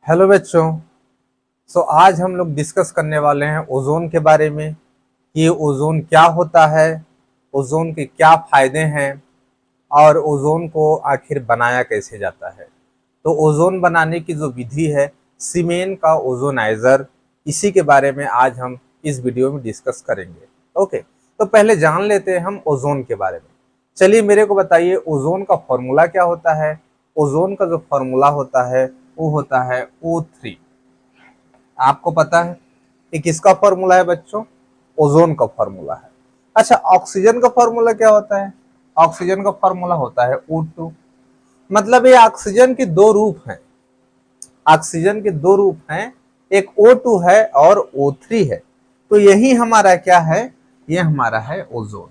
Hello बच्चों। आज हम लोग डिस्कस करने वाले हैं ओजोन के बारे में कि ओजोन क्या होता है, ओजोन के क्या फायदे हैं और ओजोन को आखिर बनाया कैसे जाता है। तो ओजोन बनाने की जो विधि है, सीमेन का ओजोनाइजर, इसी के बारे में आज हम इस वीडियो में डिस्कस करेंगे। ओके, तो पहले जान लेते हैं हम ओजोन के बारे में। चलिए मेरे को बताइए ओजोन का फॉर्मूला क्या होता है। ओजोन का जो फॉर्मूला होता है वो होता है O3। आपको पता है कि किसका फॉर्मूला है बच्चों? ओजोन का फॉर्मूला है। अच्छा, ऑक्सीजन का फॉर्मूला क्या होता है? ऑक्सीजन का फॉर्मूला होता है O2। मतलब ये ऑक्सीजन के दो रूप हैं। ऑक्सीजन के दो रूप हैं, एक O2 है और O3 है। तो यही हमारा क्या है? ये हमारा है ओजोन।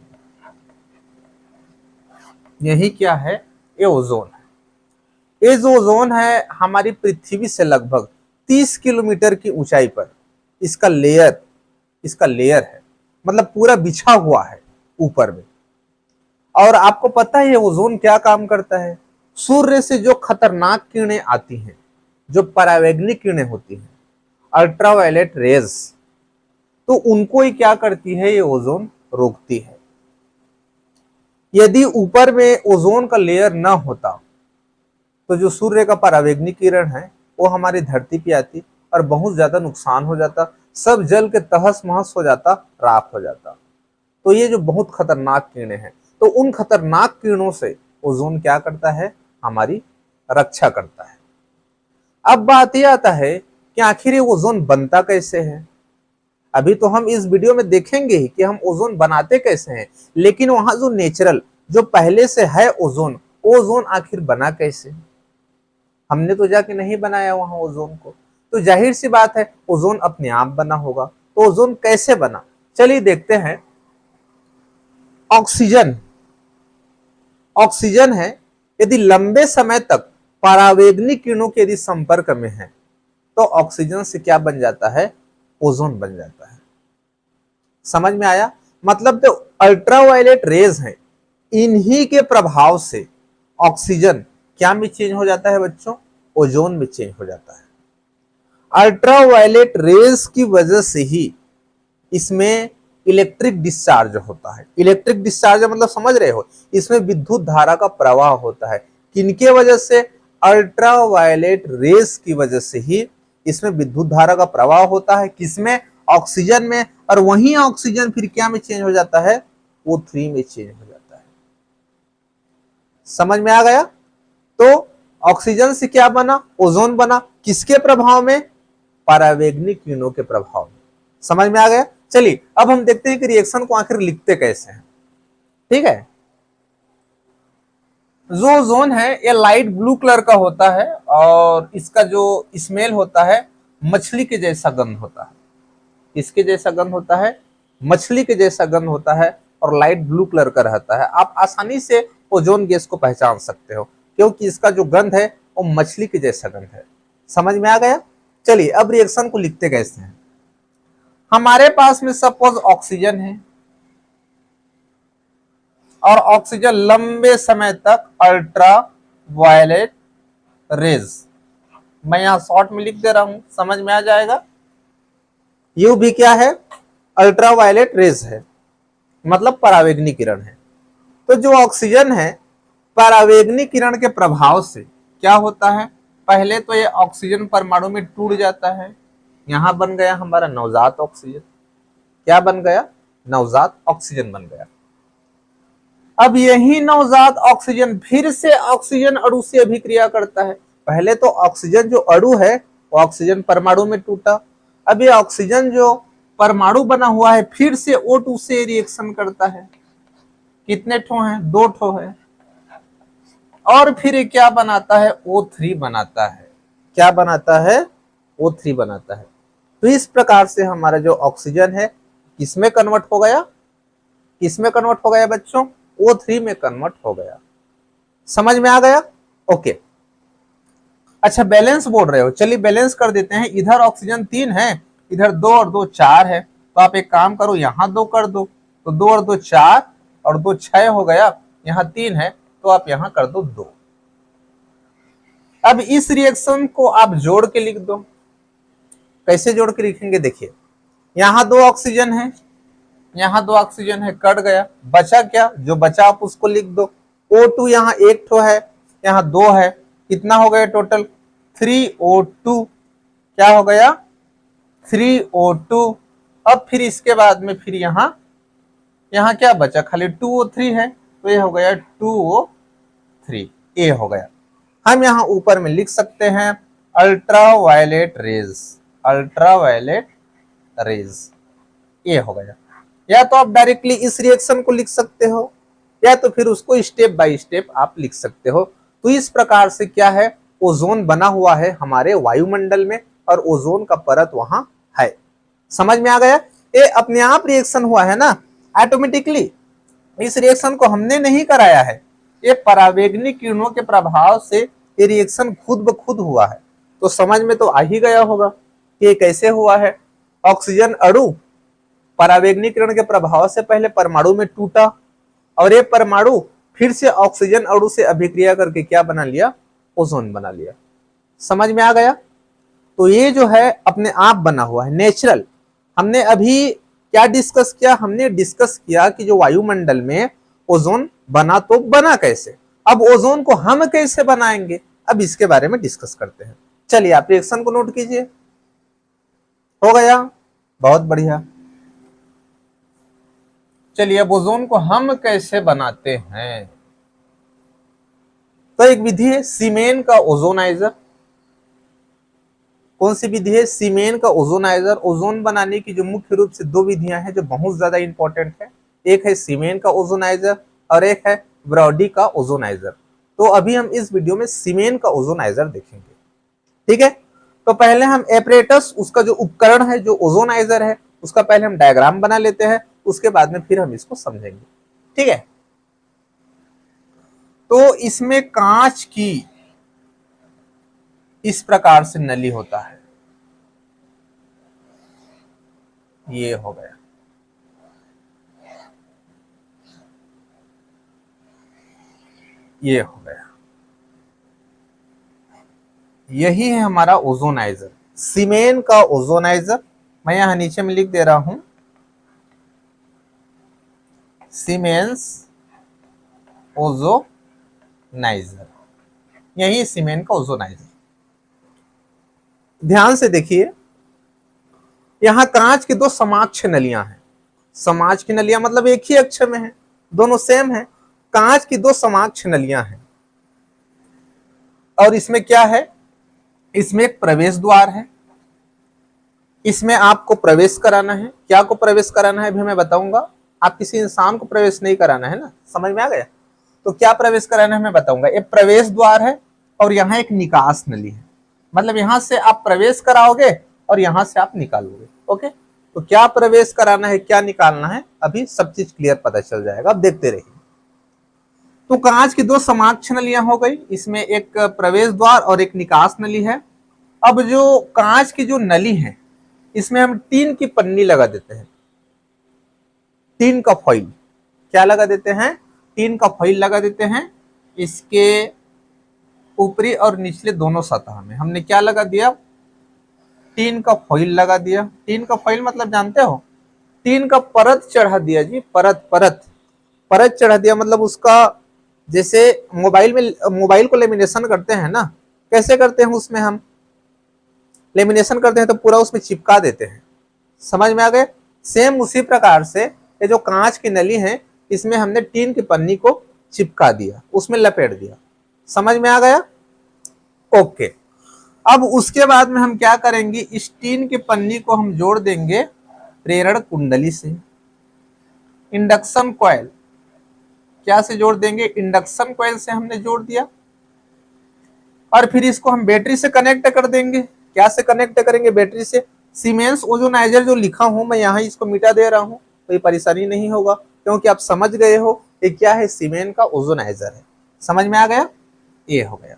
यही क्या है? ये ओजोन है। ये जो ओजोन है हमारी पृथ्वी से लगभग 30 किलोमीटर की ऊंचाई पर इसका लेयर है। मतलब पूरा बिछा हुआ है ऊपर में। और आपको पता है ये ओजोन क्या काम करता है? सूर्य से जो खतरनाक किरणें आती हैं, जो परावैंगनिक किरणें होती हैं, अल्ट्रावायलेट रेज, तो उनको ही क्या करती है? ये ओजोन रोकती है। यदि ऊपर में ओजोन का लेयर ना होता तो जो सूर्य का परावैंगनिक किरण है वो हमारी धरती पे आती और बहुत ज्यादा नुकसान हो जाता, सब जल के तहस महस हो जाता, राख हो जाता। तो ये जो बहुत खतरनाक किरणें हैं, तो उन खतरनाक किरणों से ओजोन क्या करता है? हमारी रक्षा करता है। अब बात यह आता है कि आखिर ये ओजोन बनता कैसे है। अभी तो हम इस वीडियो में देखेंगे ही कि हम ओजोन बनाते कैसे हैं, लेकिन वहां जो नेचुरल, जो पहले से है ओजोन, ओजोन आखिर बना कैसे? हमने तो जाके नहीं बनाया वहां ओजोन को, तो जाहिर सी बात है ओजोन अपने आप बना होगा। तो ओजोन कैसे बना, चलिए देखते हैं। ऑक्सीजन ऑक्सीजन है, यदि लंबे समय तक परावैंगनिक किरणों के यदि संपर्क में है तो ऑक्सीजन से क्या बन जाता है? ओजोन बन जाता है। समझ में आया? मतलब तो अल्ट्रावायलेट रेज हैं, इन्हीं के प्रभाव से ऑक्सीजन क्या में चेंज हो जाता है बच्चों? ओजोन में चेंज हो जाता है। अल्ट्रावायलेट रेज की वजह से ही इसमें इलेक्ट्रिक डिस्चार्ज होता है। इलेक्ट्रिक डिस्चार्ज मतलब समझ रहे हो, इसमें विद्युत धारा का प्रवाह होता है। किनके वजह से? अल्ट्रावायलेट रेज की वजह से ही इसमें विद्युत धारा का प्रवाह होता है। किसमें? ऑक्सीजन में। और वही ऑक्सीजन फिर क्या में चेंज हो जाता है? O3 में चेंज हो जाता है। समझ में आ गया? तो ऑक्सीजन से क्या बना? ओजोन बना। किसके प्रभाव में? परावैंगनिक किरणों के प्रभाव में। समझ में आ गया? चलिए अब हम देखते हैं कि रिएक्शन को आखिर लिखते कैसे हैं। ठीक है, जो ओजोन है ये लाइट ब्लू कलर का होता है और इसका जो स्मेल होता है मछली के जैसा गंध होता है। इसके जैसा गंध होता है, मछली के जैसा गंध होता है और लाइट ब्लू कलर का रहता है। आप आसानी से ओजोन गैस को पहचान सकते हो क्योंकि इसका जो गंध है वो मछली के जैसा गंध है। समझ में आ गया? चलिए अब रिएक्शन को लिखते कैसे हैं। हमारे पास में सपोज ऑक्सीजन है और ऑक्सीजन लंबे समय तक अल्ट्रा वायलेट रेज, मैं यहां शॉर्ट में लिख दे रहा हूं, समझ में आ जाएगा। यू भी क्या है? अल्ट्रा वायलेट रेज है, मतलब परावैंगनिक किरण है। तो जो ऑक्सीजन है, परावैंगनिक किरण के प्रभाव से क्या होता है? पहले तो ये ऑक्सीजन परमाणु में टूट जाता है, यहां बन गया हमारा नवजात ऑक्सीजन। क्या बन गया? नवजात ऑक्सीजन बन गया। अब यही नवजात ऑक्सीजन फिर से ऑक्सीजन अणु से अभिक्रिया करता है। पहले तो ऑक्सीजन जो अणु है वो ऑक्सीजन परमाणु में टूटा, अब ये ऑक्सीजन जो परमाणु बना हुआ है फिर से O2 से रिएक्शन करता है। कितने ठो हैं? 2 ठो है। और फिर ये क्या बनाता है? O3 बनाता है। क्या बनाता है? O3 बनाता है। तो इस प्रकार से हमारा जो ऑक्सीजन है किसमें कन्वर्ट हो गया? किसमें कन्वर्ट हो गया बच्चों? O3 में कन्वर्ट हो गया। समझ में आ गया? ओके। अच्छा, बैलेंस बोल रहे हो, चलिए बैलेंस कर देते हैं। इधर ऑक्सीजन 3 है, इधर 2 और 2 4 है। तो आप एक काम करो, यहां 2 कर दो, तो 2 और 2 4 और 2 6 हो गया। यहां 3 है तो आप यहां कर दो 2। अब इस रिएक्शन को आप जोड़ के लिख दो। कैसे जोड़ के लिखेंगे, देखिए यहां 2 ऑक्सीजन है, यहां 2 ऑक्सीजन है, कट गया, बचा क्या, जो बचा आप उसको लिख दो। O2 यहाँ 1 ठो है, यहाँ 2 है, कितना हो गया टोटल 3O2। क्या हो गया 3O2। अब फिर इसके बाद में फिर यहाँ क्या बचा, खाली 2O3 है, तो ये हो गया 2O3, ये हो गया। हम यहाँ ऊपर में लिख सकते हैं अल्ट्रावायलेट रेज, अल्ट्रावायलेट रेज, ये हो गया। या तो आप डायरेक्टली इस रिएक्शन को लिख सकते हो, या तो फिर उसको स्टेप बाय स्टेप आप लिख सकते हो। तो इस प्रकार से क्या है, ओजोन बना हुआ है हमारे वायुमंडल में, और ओजोन का परत वहां है। समझ में आ गया। ये अपने आप रिएक्शन हुआ है ना, ऑटोमेटिकली। इस रिएक्शन को हमने नहीं कराया है, ये परावैंगनिक किरणों के प्रभाव से ये रिएक्शन खुद ब खुद हुआ है। तो समझ में तो आ ही गया होगा कि ये कैसे हुआ है। ऑक्सीजन अणु परावैंगनिक किरण के प्रभाव से पहले परमाणु में टूटा, और ये परमाणु फिर से ऑक्सीजन अणु से अभिक्रिया करके क्या बना लिया, ओजोन बना लिया। समझ में आ गया। तो ये जो है अपने आप बना हुआ है, नेचुरल। हमने अभी क्या डिस्कस किया, हमने डिस्कस किया कि जो वायुमंडल में ओजोन बना, तो बना कैसे। अब ओजोन को हम कैसे बनाएंगे, अब इसके बारे में डिस्कस करते हैं। चलिए आप रिएक्शन को नोट कीजिए। हो गया, बहुत बढ़िया। चलिए अब ओजोन को हम कैसे बनाते हैं, तो एक विधि है सीमेन का ओजोनाइजर। कौन सी विधि है, सीमेन का ओजोनाइजर। ओजोन बनाने की जो मुख्य रूप से 2 विधियां हैं जो बहुत ज्यादा इंपॉर्टेंट है, एक है सीमेन का ओजोनाइजर और एक है ब्रॉडी का ओजोनाइजर। तो अभी हम इस वीडियो में सीमेन का ओजोनाइजर देखेंगे, ठीक है। तो पहले हम एपरेटस, उसका जो उपकरण है जो ओजोनाइजर है, उसका पहले हम डायग्राम बना लेते हैं, उसके बाद में फिर हम इसको समझेंगे, ठीक है। तो इसमें कांच की इस प्रकार से नली होता है, ये हो गया। ये हो गया, यही है हमारा ओजोनाइजर, सीमेन का ओजोनाइजर। मैं यहां नीचे में लिख दे रहा हूं सीमेंस ओजोनाइजर, यही सीमेन का ओजोनाइजर। ध्यान से देखिए, यहां कांच की 2 समाक्ष नलियां हैं। समाज की नलियां मतलब एक ही अक्ष में है, दोनों सेम है। कांच की 2 समाक्ष नलियां हैं, और इसमें क्या है, इसमें एक प्रवेश द्वार है। इसमें आपको प्रवेश कराना है। क्या को प्रवेश कराना है अभी मैं बताऊंगा। आप किसी इंसान को प्रवेश नहीं कराना है ना, समझ में आ गया। तो क्या प्रवेश कराना है मैं बताऊंगा। एक प्रवेश द्वार है और यहाँ एक निकास नली है, मतलब यहां से आप प्रवेश कराओगे और यहां से आप निकालोगे। ओके, तो क्या प्रवेश कराना है, क्या निकालना है, अभी सब चीज क्लियर पता चल जाएगा, अब देखते रहिए। तो कांच की 2 समाक्ष नलियां हो गई, इसमें एक प्रवेश द्वार और एक निकास नली है। अब जो कांच की जो नली है, इसमें हम टीन की पन्नी लगा देते हैं, टीन का फॉइल। क्या लगा देते हैं, टीन का फॉइल लगा देते हैं। इसके ऊपरी और निचले दोनों सतह में हमने क्या लगा दिया, टीन का फॉइल लगा दिया। टीन का फॉइल मतलब जानते हो, टीन का परत चढ़ा दिया जी, परत परत परत चढ़ा दिया। मतलब उसका जैसे मोबाइल को लेमिनेशन करते हैं ना, कैसे करते हैं, उसमें हम लेमिनेशन करते हैं तो पूरा उसमें चिपका देते हैं। समझ में आ गए। सेम उसी प्रकार से ये जो कांच की नली है, इसमें हमने टीन की पन्नी को चिपका दिया, उसमें लपेट दिया। समझ में आ गया। ओके, अब उसके बाद में हम क्या करेंगे, इस टीन की पन्नी को हम जोड़ देंगे प्रेरण कुंडली से, इंडक्शन कॉइल। क्या से जोड़ देंगे, इंडक्शन कॉइल से हमने जोड़ दिया। और फिर इसको हम बैटरी से कनेक्ट कर देंगे। क्या से कनेक्ट करेंगे, बैटरी से। सीमेंस ओजोनाइजर जो लिखा हूं मैं यहाँ इसको मिटा दे रहा हूं, कोई परेशानी नहीं होगा, क्योंकि आप समझ गए हो ये क्या है, सीमेन का ओजोनाइजर है। समझ में आ गया, ये हो गया।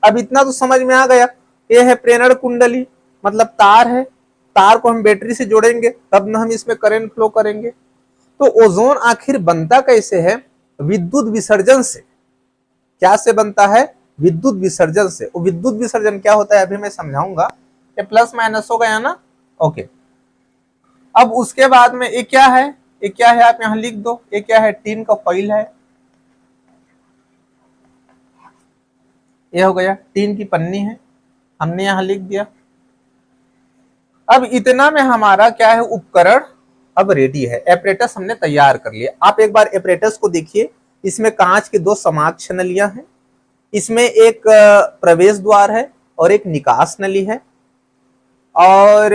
अब इतना तो समझ में आ गया। ये है प्रेरण कुंडली, मतलब तार है, तार को हम बैटरी से जोड़ेंगे तब ना हम इसमें करंट फ्लो करेंगे। तो ओजोन आखिर बनता कैसे है, विद्युत विसर्जन से। क्या से बनता है, विद्युत विसर्जन से। वो विद्युत विसर्जन क्या होता है अभी मैं समझाऊंगा। ये प्लस माइनस हो गया ना, ओके। अब उसके बाद में ये क्या है, ये क्या है आप यहां लिख दो, ये क्या है, टीन का फॉइल है, ये हो गया टीन की पन्नी है, हमने यहां लिख दिया। अब इतना में हमारा क्या है, उपकरण अब रेडी है, एपरेटस हमने तैयार कर लिया। आप एक बार एपरेटस को देखिए, इसमें कांच के दो समाक्ष नलियां हैं, इसमें एक प्रवेश द्वार है और एक निकास नली है। और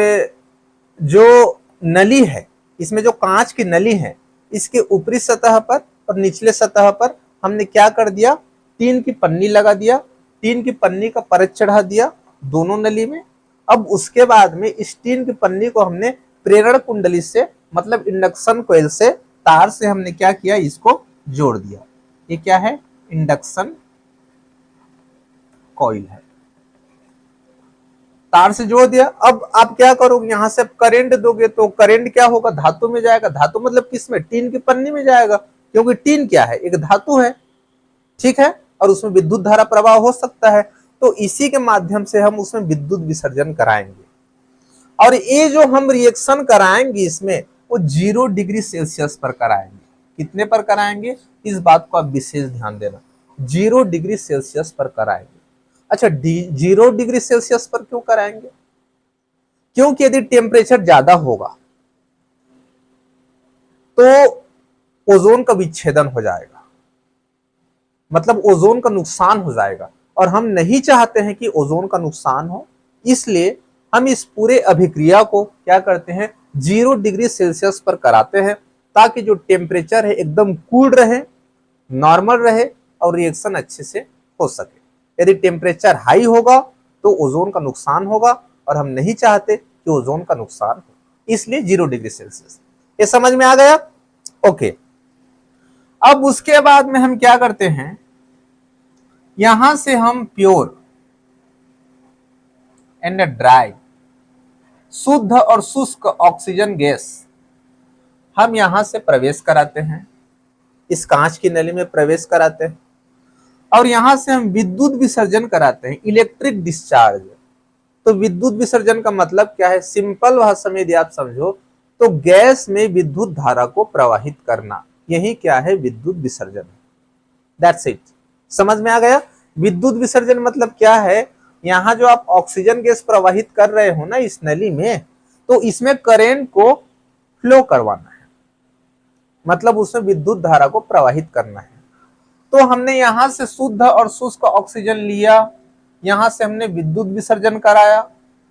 जो नली है, इसमें जो कांच की नली है, इसके ऊपरी सतह पर और निचले सतह पर हमने क्या कर दिया, टीन की पन्नी लगा दिया, टीन की पन्नी का परत चढ़ा दिया दोनों नली में। अब उसके बाद में इस टीन की पन्नी को हमने प्रेरण कुंडली से, मतलब इंडक्शन कोयल से, तार से हमने क्या किया, इसको जोड़ दिया। ये क्या है, इंडक्शन कॉइल है, तार से जोड़ दिया। अब आप क्या करोगे, यहां से करंट दोगे तो करंट क्या होगा, धातु में जाएगा। धातु मतलब किस में, टीन की पन्नी में जाएगा, क्योंकि टीन क्या है, एक धातु है, ठीक है, और उसमें विद्युत धारा प्रवाह हो सकता है। तो इसी के माध्यम से हम उसमें विद्युत विसर्जन कराएंगे। और ये जो हम रिएक्शन कराएंगे इसमें, वो 0 डिग्री सेल्सियस पर कराएंगे। कितने पर कराएंगे, इस बात को आप विशेष ध्यान देना, 0 डिग्री सेल्सियस पर कराएंगे। अच्छा, 0 डिग्री सेल्सियस पर क्यों कराएंगे, क्योंकि यदि टेम्परेचर ज्यादा होगा तो ओजोन का विच्छेदन हो जाएगा, मतलब ओजोन का नुकसान हो जाएगा, और हम नहीं चाहते हैं कि ओजोन का नुकसान हो। इसलिए हम इस पूरे अभिक्रिया को क्या करते हैं, 0 डिग्री सेल्सियस पर कराते हैं, ताकि जो टेम्परेचर है एकदम कूल रहे, नॉर्मल रहे और रिएक्शन अच्छे से हो सके। यदि टेम्परेचर हाई होगा तो ओजोन का नुकसान होगा, और हम नहीं चाहते कि ओजोन का नुकसान हो, इसलिए 0 डिग्री सेल्सियस। ये समझ में आ गया, ओके। अब उसके बाद में हम क्या करते हैं, यहां से हम प्योर एंड ड्राई, शुद्ध और शुष्क ऑक्सीजन गैस हम यहां से प्रवेश कराते हैं, इस कांच की नली में प्रवेश कराते हैं, और यहां से हम विद्युत विसर्जन कराते हैं, इलेक्ट्रिक डिस्चार्ज। तो विद्युत विसर्जन का मतलब क्या है, सिंपल भाषा में यदि आप समझो तो गैस में विद्युत धारा को प्रवाहित करना, यही क्या है, विद्युत विसर्जन। दैट्स इट, समझ में आ गया। विद्युत विसर्जन मतलब क्या है, यहां जो आप ऑक्सीजन गैस प्रवाहित कर रहे हो ना इस नली में, तो इसमें करंट को फ्लो करवाना है, मतलब उसमें विद्युत धारा को प्रवाहित करना है। तो हमने यहां से शुद्ध और शुष्क ऑक्सीजन लिया, यहां से हमने विद्युत विसर्जन कराया,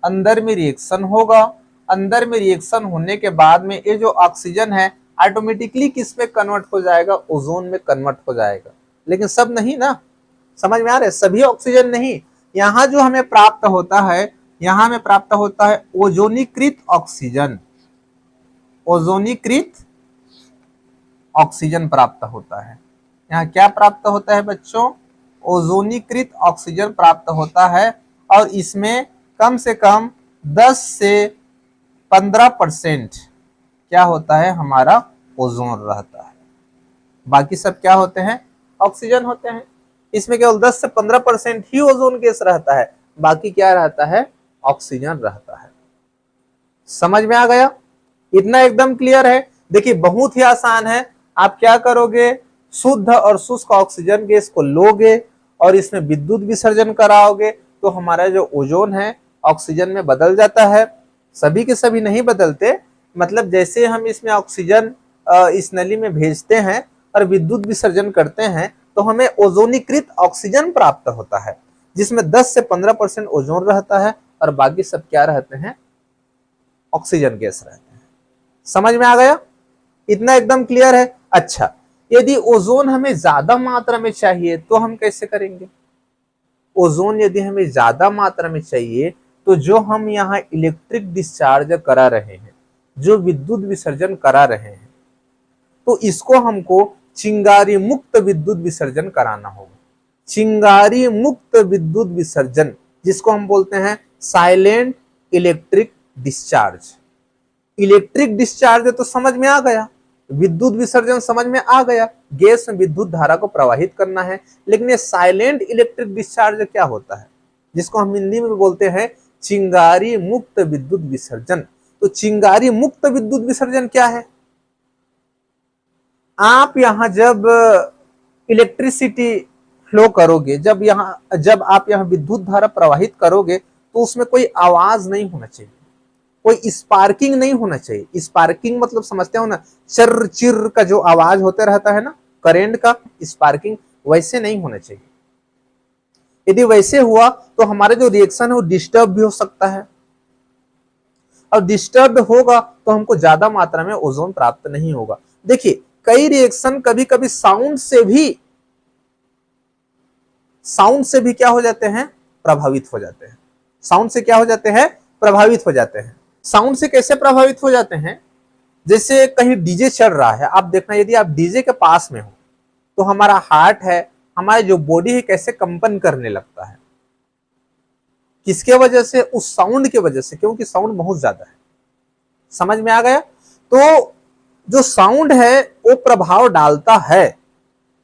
अंदर में रिएक्शन होगा, अंदर में रिएक्शन होने के बाद में ये जो ऑक्सीजन है ऑटोमेटिकली किस में कन्वर्ट हो जाएगा, ओजोन में कन्वर्ट हो जाएगा। लेकिन सब नहीं ना, समझ में आ रहा है, सभी ऑक्सीजन नहीं। यहां जो हमें प्राप्त होता है, यहां हमें प्राप्त होता है ओजोनीकृत ऑक्सीजन, ओजोनीकृत ऑक्सीजन प्राप्त होता है। यहाँ क्या प्राप्त होता है बच्चों, ओजोनीकृत ऑक्सीजन प्राप्त होता है, और इसमें कम से कम 10 से 15% क्या होता है, हमारा ओजोन रहता है। बाकी सब क्या होते हैं, ऑक्सीजन होते हैं। इसमें केवल 10 से 15% ही ओजोन गैस रहता है, बाकी क्या रहता है, ऑक्सीजन रहता है। समझ में आ गया, इतना एकदम क्लियर है। देखिए बहुत ही आसान है, आप क्या करोगे, शुद्ध और शुष्क ऑक्सीजन गैस को लोगे और इसमें विद्युत विसर्जन कराओगे, तो हमारा जो ओजोन है ऑक्सीजन में बदल जाता है। सभी के सभी नहीं बदलते, मतलब जैसे हम इसमें ऑक्सीजन इस नली में भेजते हैं और विद्युत विसर्जन करते हैं, तो हमें ओजोनीकृत ऑक्सीजन प्राप्त होता है, जिसमें 10 से 15% ओजोन रहता है, और बाकी सब क्या रहते हैं, ऑक्सीजन गैस रहते हैं। समझ में आ गया, इतना एकदम क्लियर है। अच्छा, यदि ओजोन हमें ज्यादा मात्रा में चाहिए तो हम कैसे करेंगे, ओजोन यदि हमें ज्यादा मात्रा में चाहिए तो जो हम यहाँ इलेक्ट्रिक डिस्चार्ज करा रहे हैं, जो विद्युत विसर्जन करा रहे हैं, तो इसको हमको चिंगारी मुक्त विद्युत विसर्जन कराना होगा। चिंगारी मुक्त विद्युत विसर्जन, जिसको हम बोलते हैं silent electric discharge. Electric discharge तो समझ में आ गया, विद्युत विसर्जन समझ में आ गया, गैस में विद्युत धारा को प्रवाहित करना है। लेकिन ये साइलेंट इलेक्ट्रिक डिस्चार्ज क्या होता है, जिसको हम हिंदी में बोलते हैं चिंगारी मुक्त विद्युत विसर्जन। तो चिंगारी मुक्त विद्युत विसर्जन क्या है? आप यहां जब इलेक्ट्रिसिटी फ्लो करोगे, जब आप यहां विद्युत धारा प्रवाहित करोगे, तो उसमें कोई आवाज नहीं होना चाहिए, कोई स्पार्किंग नहीं होना चाहिए। स्पार्किंग मतलब समझते हो ना, चर चिर का जो आवाज होते रहता है ना, करंट का स्पार्किंग, वैसे नहीं होना चाहिए। यदि वैसे हुआ तो हमारा जो रिएक्शन है वो डिस्टर्ब भी हो सकता है, और डिस्टर्ब होगा तो हमको ज्यादा मात्रा में ओजोन प्राप्त नहीं होगा। देखिए, कई रिएक्शन कभी कभी साउंड से भी क्या हो जाते हैं, प्रभावित हो जाते हैं। साउंड से क्या हो जाते हैं, प्रभावित हो जाते हैं। साउंड से कैसे प्रभावित हो जाते हैं? जैसे कहीं डीजे चल रहा है, आप देखना, यदि आप डीजे के पास में हो तो हमारा हार्ट है, हमारी जो बॉडी है, कैसे कंपन करने लगता है। किसके वजह से? उस साउंड की वजह से, क्योंकि साउंड बहुत ज्यादा है। समझ में आ गया? तो जो साउंड है वो प्रभाव डालता है।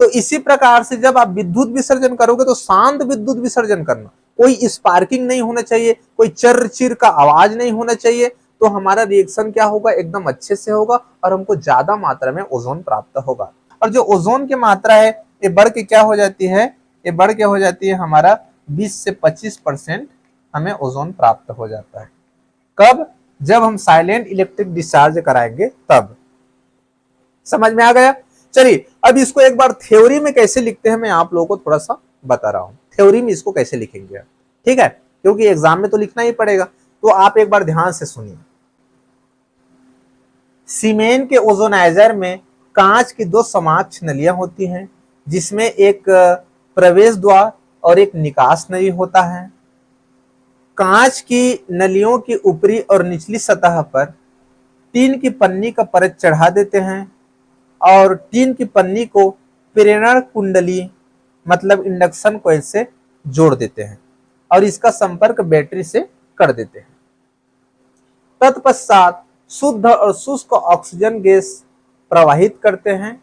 तो इसी प्रकार से जब आप विद्युत विसर्जन करोगे तो शांत विद्युत विसर्जन करना, कोई स्पार्किंग नहीं होना चाहिए, कोई चर चिर का आवाज नहीं होना चाहिए। तो हमारा रिएक्शन क्या होगा, एकदम अच्छे से होगा और हमको ज्यादा मात्रा में ओजोन प्राप्त होगा। और जो ओजोन की मात्रा है ये बढ़ के क्या हो जाती है, ये बढ़ के हो जाती है हमारा 20 से 25% हमें ओजोन प्राप्त हो जाता है। कब? जब हम साइलेंट इलेक्ट्रिक डिस्चार्ज कराएंगे तब। समझ में आ गया? चलिए, अब इसको एक बार थ्योरी में कैसे लिखते हैं मैं आप लोगों को थोड़ा सा बता रहा हूं। थ्योरी में इसको कैसे लिखेंगे, ठीक है, क्योंकि एग्जाम में तो लिखना ही पड़ेगा। तो आप एक बार ध्यान से सुनिए। सीमेन के ओजोनाइजर में कांच की दो समाक्ष नलियां होती हैं, जिसमें एक प्रवेश द्वार और एक निकास नली होता है। कांच की नलियों की ऊपरी और निचली सतह पर टीन की पन्नी का परत चढ़ा देते हैं और टीन की पन्नी को प्रेरण कुंडली मतलब इंडक्शन कॉइल से जोड़ देते हैं और इसका संपर्क बैटरी से कर देते हैं। तत्पश्चात शुद्ध और शुष्क ऑक्सीजन गैस प्रवाहित करते हैं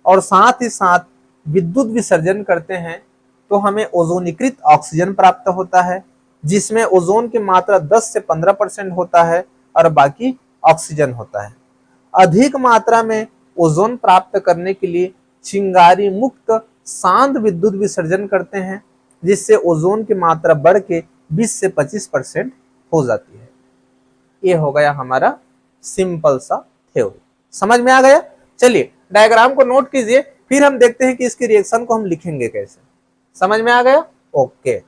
और साथ ही साथ विद्युत विसर्जन करते हैं, तो हमें ओजोनीकृत ऑक्सीजन प्राप्त होता है, जिसमें ओजोन की मात्रा 10 से 15% होता है और बाकी ऑक्सीजन होता है। अधिक मात्रा में ओजोन प्राप्त करने के लिए चिंगारी मुक्त शांत विद्युत विसर्जन करते हैं, जिससे ओजोन की मात्रा बढ़ के 20 से 25% हो जाती है। ये हो गया हमारा सिंपल सा थ्योरी। समझ में आ गया? चलिए डायग्राम को नोट कीजिए, फिर हम देखते हैं कि इसकी रिएक्शन को हम लिखेंगे कैसे। समझ में आ गया? ओके।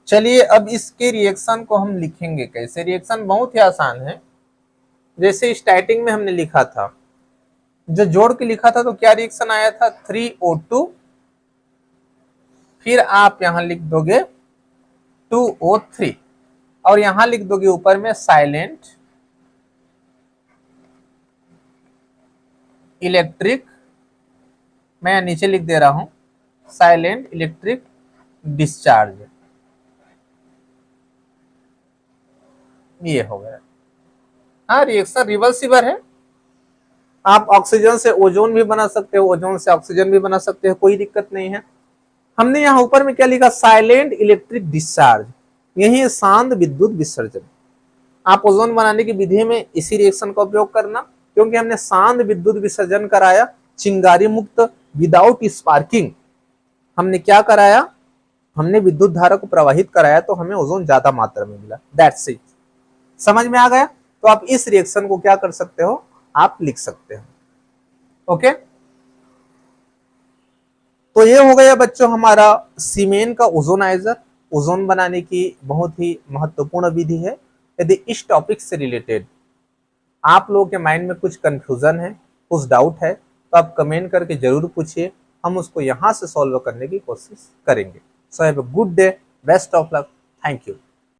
चलिए अब इसके रिएक्शन को हम लिखेंगे कैसे। रिएक्शन बहुत ही आसान है। जैसे स्टार्टिंग में हमने लिखा था, जो जोड़ के लिखा था, तो क्या रिएक्शन आया था, 3O2, फिर आप यहां लिख दोगे 2O3 और यहां लिख दोगे ऊपर में साइलेंट इलेक्ट्रिक, मैं नीचे लिख दे रहा हूं साइलेंट इलेक्ट्रिक डिस्चार्ज। ये हो गया। हाँ, रिएक्शन रिवर्सिबल है। आप ऑक्सीजन से ओजोन भी बना सकते हो, ओजोन से ऑक्सीजन भी बना सकते हो, कोई दिक्कत नहीं है। हमने यहाँ ऊपर में क्या लिखा, साइलेंट इलेक्ट्रिक डिस्चार्ज, यही शांत विद्युत विसर्जन। आप ओजोन बनाने की विधि में इसी रिएक्शन का उपयोग करना, क्योंकि हमने शांत विद्युत विसर्जन कराया, चिंगारी मुक्त, विदाउट स्पार्किंग। हमने क्या कराया, हमने विद्युत धारा को प्रवाहित कराया, तो हमें ओजोन ज्यादा मात्रा में मिला। That's it. समझ में आ गया? तो आप इस रिएक्शन को क्या कर सकते हो, आप लिख सकते हो। ओके, तो ये हो गया बच्चों हमारा सीमेन का ओजोनाइजर। ओजोन बनाने की बहुत ही महत्वपूर्ण विधि है। यदि इस टॉपिक से रिलेटेड आप लोगों के माइंड में कुछ कंफ्यूजन है, कुछ डाउट है, तो आप कमेंट करके जरूर पूछिए, हम उसको यहां से सॉल्व करने की कोशिश करेंगे। So have a good day, best of luck, thank you.